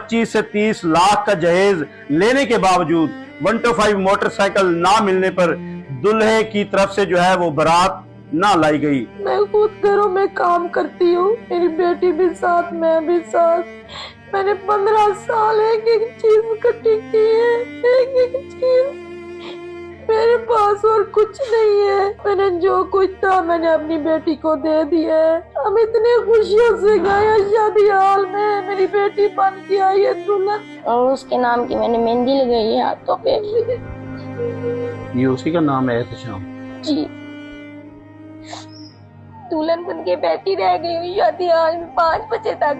25 से 30 लाख का जहेज लेने के बावजूद 125 मोटरसाइकिल ना मिलने पर दुल्हे की तरफ से जो है वो बारात ना लाई गई। मैं खुद घरों में काम करती हूँ, मेरी बेटी भी साथ, मैं भी साथ। मैंने 15 साल एक एक चीज इकट्ठी की है, एक एक चीज। मेरे पास और कुछ नहीं है। मैंने जो कुछ था मैंने अपनी बेटी को दे दिया है। हम इतने खुशियों से गए शादी हाल में, मेरी बेटी बन के आई है दुल्हन और उसके नाम की मैंने मेहंदी लगाई है हाथों पे। ये उसी का नाम है एहतशाम जी, दुल्हन बन के बैठी रह गई हुई शादी हाल में 5 बजे तक।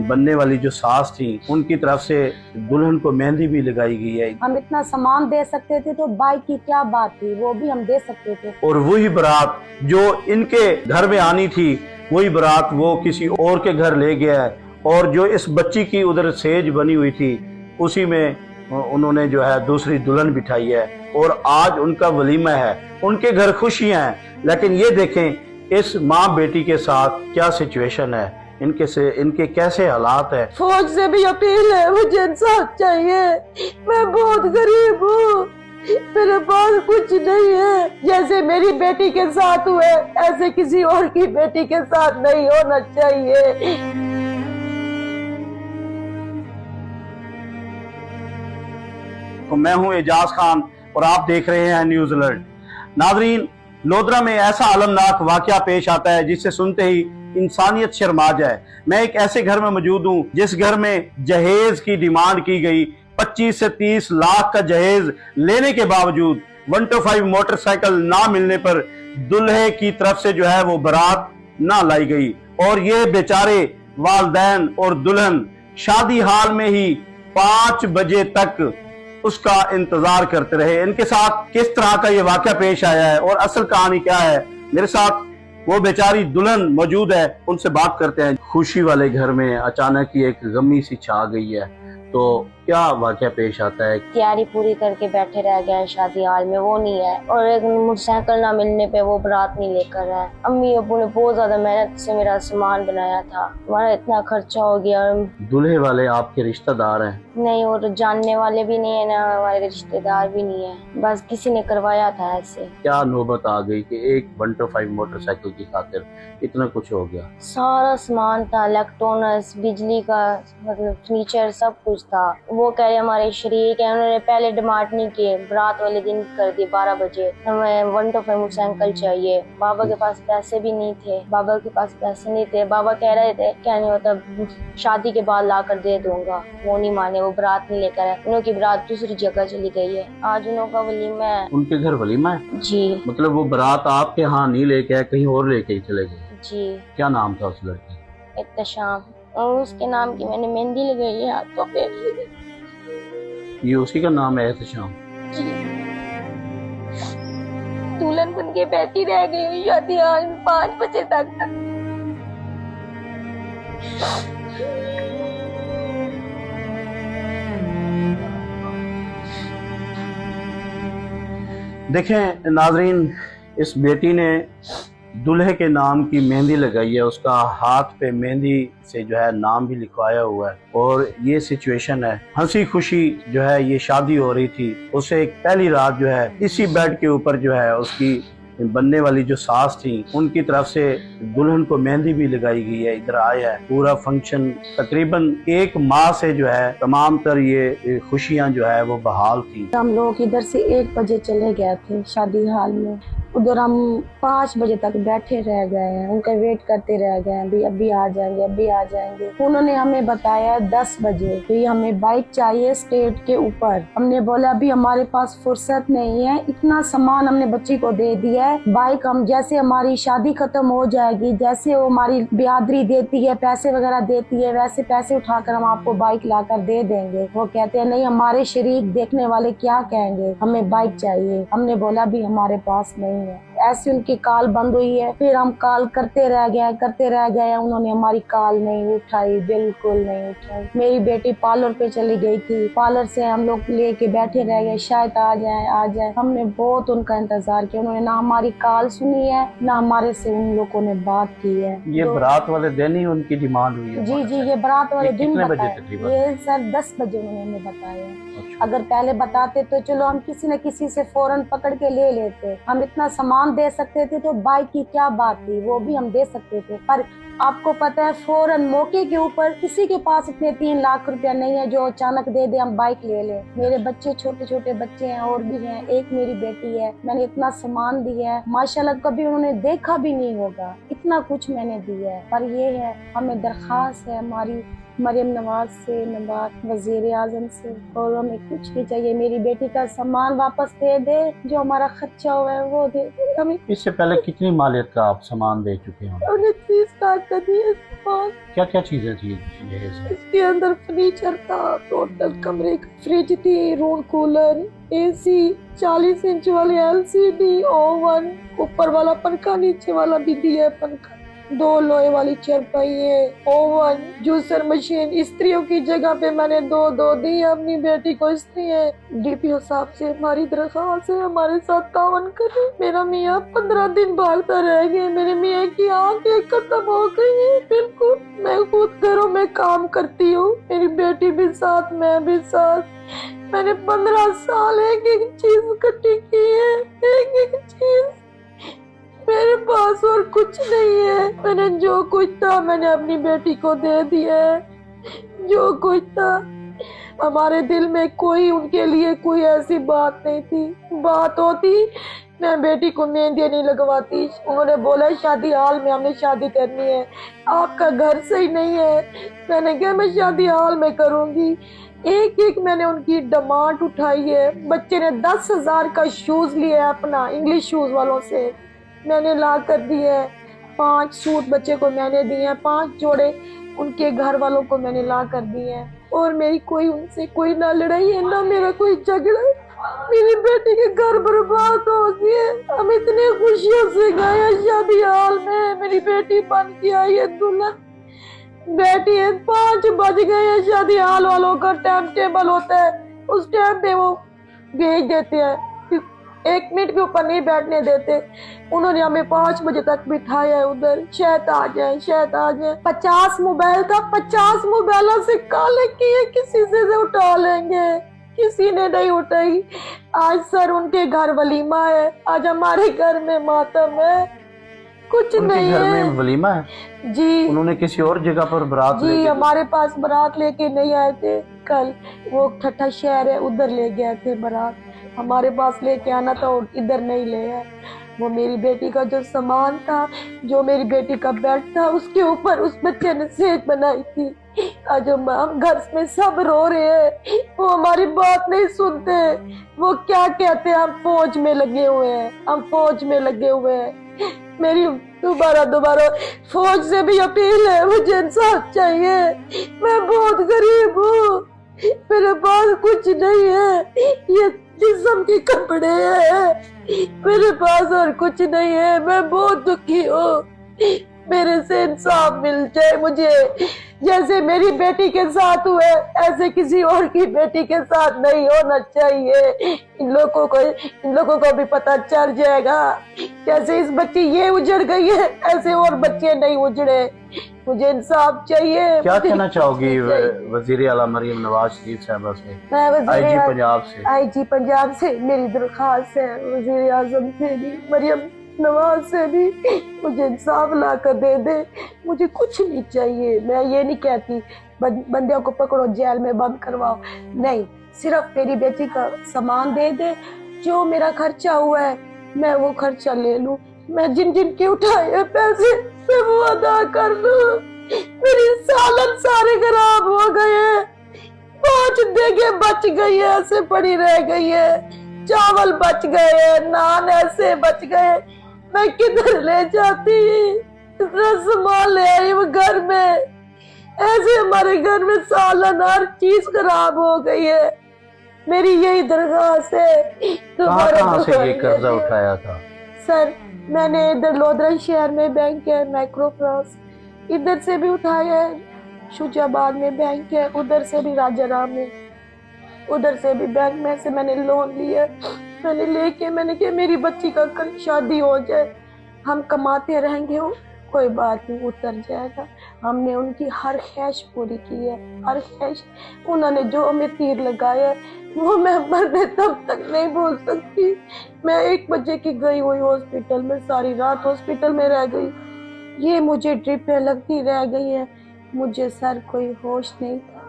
बनने वाली जो सास थी उनकी तरफ से दुल्हन को मेहंदी भी लगाई गई है। हम इतना सामान दे सकते थे तो बाइक की क्या बात थी, वो भी हम दे सकते थे। और वही बारात जो इनके घर में आनी थी वही बारात वो किसी और के घर ले गया है। और जो इस बच्ची की उधर सेज बनी हुई थी उसी में उन्होंने जो है दूसरी दुल्हन बिठाई है और आज उनका वलीमा है, उनके घर खुशियां हैं। लेकिन ये देखें इस माँ बेटी के साथ क्या सिचुएशन है, इनके कैसे हालात है। फौज से भी अपील है, मुझे इंसाफ चाहिए। मैं बहुत गरीब हूँ, मेरे पास कुछ नहीं है। जैसे मेरी बेटी के साथ हुए ऐसे किसी और की बेटी के साथ नहीं होना चाहिए। तो मैं हूं एजाज खान और आप देख रहे हैं न्यूज अलर्ट। नाजरीन, लोधरा में ऐसा अलमनाक वाकया पेश आता है जिससे सुनते ही इंसानियत शर्मा जाए। मैं एक ऐसे घर में मौजूद हूं जिस घर में जहेज की डिमांड की गई। 25 से 30 लाख का जहेज लेने के बावजूद 125 मोटरसाइकिल ना मिलने पर दुल्हे की तरफ से जो है वो बारात ना लाई गई। और ये बेचारे वालदैन और दुल्हन शादी हाल में ही 5 बजे तक उसका इंतजार करते रहे। इनके साथ किस तरह का ये वाकया पेश आया है और असल कहानी क्या है, मेरे साथ वो बेचारी दुल्हन मौजूद है, उनसे बात करते हैं। खुशी वाले घर में अचानक ही एक गमी सी छा गई है, तो क्या वाकया पेश आता है? तैयारी पूरी करके बैठे रह गए हैं शादी हाल में, वो नहीं है। और एक मोटरसाइकिल ना मिलने पे वो बारात नहीं लेकर है। अम्मी अबू ने बहुत ज्यादा मेहनत से मेरा सामान बनाया था, हमारा इतना खर्चा हो गया। दूल्हे वाले आपके रिश्तेदार हैं? नहीं, और जानने वाले भी नहीं है ना, हमारे रिश्तेदार भी नहीं है, बस किसी ने करवाया था ऐसे। क्या नौबत आ गई कि एक 125 मोटरसाइकिल की खातिर इतना कुछ हो गया? सारा सामान था, इलेक्ट्रॉनिक्स, बिजली का मतलब फर्नीचर सब कुछ था। वो कह रहे हमारे शरीक है, उन्होंने पहले डिमांड नहीं किए, बारात वाले दिन कर दी 12 बजे हमें 125 मोटरसाइकिल चाहिए। बाबा के पास पैसे भी नहीं थे, बाबा के पास पैसे नहीं थे। बाबा कह रहे थे क्या नहीं होता शादी के बाद ला कर दे दूंगा, वो नहीं माने, वो बारात नहीं लेकर है। उनकी बारात दूसरी जगह चली गई है। आज उनका वलीमा है। उनके घर वलीमा है? जी। मतलब वो बारात आपके यहाँ नहीं लेके आए, कहीं और लेके ही चले गए? जी। क्या नाम था उस लड़की? एहतशाम, और उसके नाम की मैंने मेहंदी लगाई है हाथों पे। ये उसी का नाम है एहतशाम? जी। दुल्हन बन के बैठी रह गई हुई शादी हाल में 5 बजे तक। देखें नाजरीन, इस बेटी ने दूल्हे के नाम की मेहंदी लगाई है, उसका हाथ पे मेहंदी से जो है नाम भी लिखवाया हुआ है। और ये सिचुएशन है, हंसी खुशी जो है ये शादी हो रही थी। उसे एक पहली रात जो है इसी बेड के ऊपर जो है उसकी बनने वाली जो सास थी उनकी तरफ से दुल्हन को मेहंदी भी लगाई गई है। इधर आया है पूरा फंक्शन, तकरीबन 1 माह से जो है तमाम तर ये खुशियां जो है वो बहाल थी। हम लोग इधर से 1 बजे चले गए थे शादी हाल में, उधर हम 5 बजे तक बैठे रह गए हैं, उनका वेट करते रह गए हैं, अभी आ जाएंगे, अभी आ जाएंगे। उन्होंने हमें बताया 10 बजे तो ये हमें बाइक चाहिए स्टेट के ऊपर। हमने बोला अभी हमारे पास फुर्सत नहीं है, इतना सामान हमने बच्ची को दे दिया है, बाइक हम जैसे हमारी शादी खत्म हो जाएगी, जैसे वो हमारी बियादरी देती है, पैसे वगैरह देती है, वैसे पैसे उठाकर हम आपको बाइक लाकर दे देंगे। वो कहते हैं नहीं, हमारे शरीक देखने वाले क्या कहेंगे, हमें बाइक चाहिए। हमने बोला अभी हमारे पास नहीं है। ऐसे उनकी कॉल बंद हुई है, फिर हम कॉल करते रह गए, उन्होंने हमारी कॉल नहीं उठाई, बिल्कुल नहीं उठाई। मेरी बेटी पार्लर पे चली गई थी, पार्लर से हम लोग लेके बैठे रह गए, शायद आ जाए। हमने बहुत उनका इंतजार किया, उन्होंने ना हमारी कॉल सुनी है, ना हमारे से उन लोगों ने बात की है। ये बारात वाले दिन ही उनकी डिमांड हुई है? जी, ये बारात वाले दिन कितने बजे बताया, तकरीबन? ये सर 10 बजे उन्होंने हमें बताया। अच्छा। अगर पहले बताते तो चलो हम किसी न किसी से फौरन पकड़ के ले लेते, हम इतना सामान दे सकते थे, तो बाइक की क्या बात थी, वो भी हम दे सकते थे। पर आपको पता है फौरन मौके के ऊपर किसी के पास इतने 3 लाख रुपया नहीं है जो अचानक दे दे हम बाइक ले लें। मेरे बच्चे छोटे बच्चे हैं और भी हैं, एक मेरी बेटी है, मैंने इतना सामान दिया है, माशाल्लाह कभी उन्होंने देखा भी नहीं होगा, इतना कुछ मैंने दिया है। पर ये है, हमें दरख्वास्त है हमारी मरियम नवाज से, वजीर आजम से, और हमें कुछ नहीं चाहिए, मेरी बेटी का सामान वापस दे दे, जो हमारा खर्चा हुआ है वो दे दे हमें। इससे पहले कितनी मालियत का आप सामान दे चुके हैं? उन्हें 30 लाख का दिया सामान। क्या क्या चीजें थी इसके अंदर फर्नीचर था, टोटल कमरे का फ्रिज थी, रूम कूलर, एसी, 40 इंच वाली LCD, ओवन, ऊपर वाला पंखा, नीचे वाला भी दिया पंखा, 2 लोहे वाली चारपाई है, ओवन, जूसर मशीन। स्त्रियों की जगह पे मैंने 2 दी अपनी बेटी को। स्त्री है, DPO साहब से हमारी दरख्वास्त है, हमारे साथ तावन करे। मेरा मियाँ 15 दिन भागता रह गया, मेरे मियाँ की आंखें खत्म हो गई है बिल्कुल। मैं खुद घरों में काम करती हूँ, मेरी बेटी भी साथ, मैं भी साथ। मैंने 15 साल एक चीज इकट्ठी की है, एक चीज। मेरे पास और कुछ नहीं है, मैंने जो कुछ था मैंने अपनी बेटी को दे दिया है, जो कुछ था। हमारे दिल में कोई उनके लिए कोई ऐसी बात नहीं थी, बात होती मैं बेटी को मेहंदी नहीं लगवाती। उन्होंने बोला शादी हाल में हमने शादी करनी है, आपका घर सही नहीं है। मैंने कहा मैं शादी हाल में करूंगी। एक मैंने उनकी डिमांड उठाई है। बच्चे ने 10,000 का शूज लिया अपना, इंग्लिश शूज वालों से मैंने ला कर दिए। 5 सूट बच्चे को मैंने दिए, 5 जोड़े उनके घर वालों को मैंने ला कर दिए। और मेरी कोई उनसे कोई ना लड़ाई है ना मेरा कोई झगड़ा। मेरी बेटी के घर बर्बाद हो गए। हम इतने खुशियों से गए शादी हाल में, मेरी बेटी बन के आई है दुल्हन। बेटी है, 5 बज गए। शादी हाल वालों का टाइम टेबल होता है, उस टाइम पे वो भेज देते हैं, 1 मिनट के ऊपर नहीं बैठने देते। उन्होंने हमें 5 बजे तक बिठाया है उधर, शायद आ जाए, शायद आ जाए। 50 मोबाइल था, 50 मोबाइलों से काले किए, किसी से उठा लेंगे, किसी ने नहीं उठाई। आज सर उनके घर वलीमा है, आज हमारे घर में मातम है, कुछ नहीं घर है। में वलीमा है जी, उन्होंने किसी और जगह पर बारात जी लेके हमारे पास बारात लेके नहीं आए थे कल, वो ठट्ठा शहर है उधर ले गए थे बारात। हमारे पास लेके आना था और इधर नहीं ले आए। वो मेरी बेटी का जो सामान था, जो मेरी बेटी का बेड था, उसके ऊपर उस बच्चे ने सेज बनाई थी। आज हम घर में सब रो रहे हैं, वो हमारी बात नहीं सुनते। वो क्या कहते हैं, हम फौज में लगे हुए हैं, हम फौज में लगे हुए हैं। मेरी दोबारा फौज से भी अपील है, मुझे इंसाफ चाहिए। मैं बहुत गरीब हूँ, मेरे पास कुछ नहीं है, ये जिस्म के कपड़े हैं, मेरे पास और कुछ नहीं है। मैं बहुत दुखी हूँ, मेरे से इंसाफ मिल जाए मुझे। जैसे मेरी बेटी के साथ हुए ऐसे किसी और की बेटी के साथ नहीं होना चाहिए। इन लोगों को भी पता चल जाएगा, जैसे इस बच्ची ये उजड़ गई है ऐसे और बच्चे नहीं उजड़े। मुझे इंसाफ चाहिए। क्या कहना चाहोगी वजीर आला मरियम नवाज शरीफ साहबा से, मैं IG पंजाब से? IG पंजाब से मेरी दरख्वास्त है, वजीर आजम से भी, मरियम नवाज से भी, मुझे इंसाफ ला कर दे दे। मुझे कुछ नहीं चाहिए। मैं ये नहीं कहती बंदियों को पकड़ो जेल में बंद करवाओ, नहीं, सिर्फ मेरी बेटी का सामान दे दे। जो मेरा खर्चा हुआ है मैं वो खर्चा ले लूं, मैं जिन के उठाए पैसे मैं वो अदा कर लूं। मेरी सालन सारे खराब हो गए, 5 देगे बच गई है, ऐसे पड़ी रह गई है, चावल बच गए, नान ऐसे बच गए। मैं किधर ले जाती, इतना सामान ले आई वो घर में, ऐसे हमारे घर में सालन हर चीज खराब हो गई है। मेरी यही दरख्वास्त है। कहाँ से ये कर्जा उठाया था? सर मैंने इधर लोधरा शहर में बैंक है माइक्रो फाइनेंस, इधर से भी उठाया है, शुजाबाद में बैंक है, उधर से भी राजाराम में, उधर से भी बैंक में से मैंने लोन लिया। मैंने लेके मैंने कहा मेरी बच्ची का कल शादी हो जाए, हम कमाते रहेंगे, हो कोई बात नहीं, उतर जाएगा। हमने उनकी हर ख्वाहिश पूरी की है, हर ख्वाहिश। उन्होंने जो हमें तीर लगाया वो मैं मरने तब तक नहीं भूल सकती। मैं 1 बजे की गई हुई हॉस्पिटल में, सारी रात हॉस्पिटल में रह गई। ये मुझे ड्रिपें लगती रह गई है, मुझे सर कोई होश नहीं था।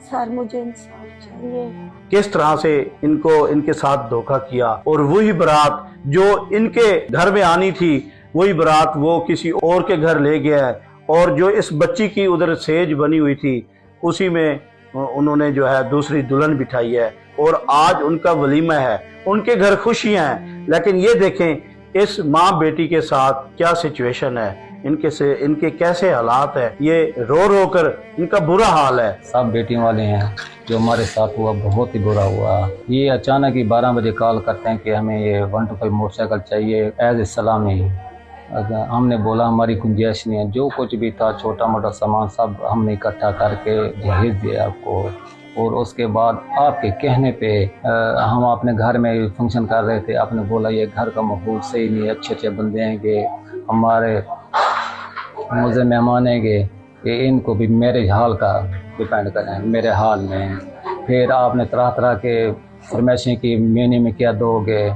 सर मुझे इंसाफ चाहिए। किस तरह से इनको इनके साथ धोखा किया, और वही बारात जो इनके घर में आनी थी वही बारात वो किसी और के घर ले गया है, और जो इस बच्ची की उधर सेज बनी हुई थी उसी में उन्होंने जो है दूसरी दुल्हन बिठाई है, और आज उनका वलीमा है, उनके घर खुशियां हैं। लेकिन ये देखें इस माँ बेटी के साथ क्या सिचुएशन है, इनके कैसे हालात है, ये रो रो कर इनका बुरा हाल है। सब बेटियों वाले हैं, जो हमारे साथ हुआ बहुत ही बुरा हुआ। ये अचानक ही 12 बजे कॉल करते हैं कि हमें ये 125 मोटरसाइकिल चाहिए एज ए सलामी। हमने बोला हमारी गुंजाइश नहीं है, जो कुछ भी था छोटा मोटा सामान सब हमने इकट्ठा करके भेज दिया आपको। और उसके बाद आपके कहने पे हम अपने घर में फंक्शन कर रहे थे, आपने बोला ये घर का माहौल सही नहीं है, अच्छे अच्छे बंदे आएंगे, हमारे मुझे मेहमान आएंगे, कि इनको भी मेरे हाल का डिपेंड करें, मेरे हाल में। फिर आपने तरह तरह के फरमाइशें की, मेन्यू में क्या दोगे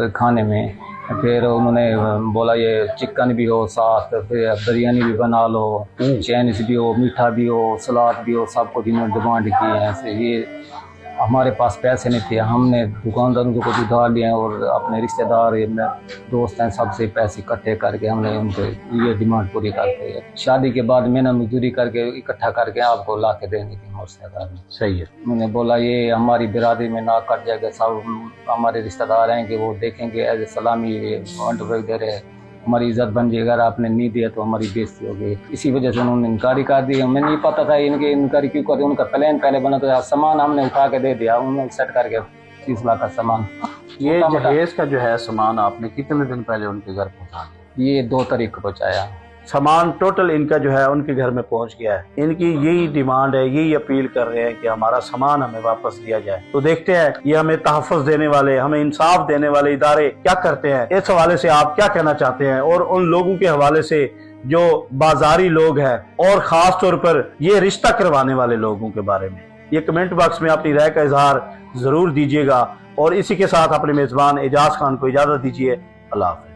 खाने में। फिर उन्होंने बोला ये चिकन भी हो साथ, फिर बिरयानी भी बना लो, चाइनीज भी हो, मीठा भी हो, सलाद भी हो, सब कुछ इन्होंने डिमांड की है। ऐसे ये हमारे पास पैसे नहीं थे, हमने दुकानदारों को कुछ उधार लिया और अपने रिश्तेदार दोस्त हैं सबसे पैसे इकट्ठे करके हमने उनको ये डिमांड पूरी करते हैं। शादी के बाद मैंने मजदूरी करके इकट्ठा करके आपको ला के देने की मोटरसाइकिल। सही है। मैंने बोला ये हमारी बिरादरी में ना कट जाएगा, सब हमारे रिश्तेदार आएंगे वो देखेंगे एज ए सलामी दे रहे, हमारी इज्जत बन जाएगी। अगर आपने नहीं दिया तो हमारी बेइज्जती होगी। इसी वजह से उन्होंने इनकारी कर दी। हमें नहीं पता था इनके इनकारी क्यों कर दी, उनका प्लान पहले बना तो सामान हमने उठा के दे दिया, उन्होंने सेट करके 30 लाख का सामान। ये जहेज का जो है सामान आपने कितने दिन पहले उनके घर पहुंचा दिया? ये 2 तारीख को पहुँचाया। सामान टोटल इनका जो है उनके घर में पहुंच गया है। इनकी यही डिमांड है, यही अपील कर रहे हैं कि हमारा सामान हमें वापस दिया जाए। तो देखते हैं ये हमें तहफ़्फ़ुज़ देने वाले, हमें इंसाफ देने वाले इदारे क्या करते हैं। इस हवाले से आप क्या कहना चाहते हैं, और उन लोगों के हवाले से जो बाजारी लोग हैं और ख़ास तौर पर ये रिश्ता करवाने वाले लोगों के बारे में, ये कमेंट बॉक्स में अपनी राय का इजहार ज़रूर दीजिएगा। और इसी के साथ अपने मेज़बान एजाज खान को इजाज़त दीजिए। अल्लाह हाफ़िज़।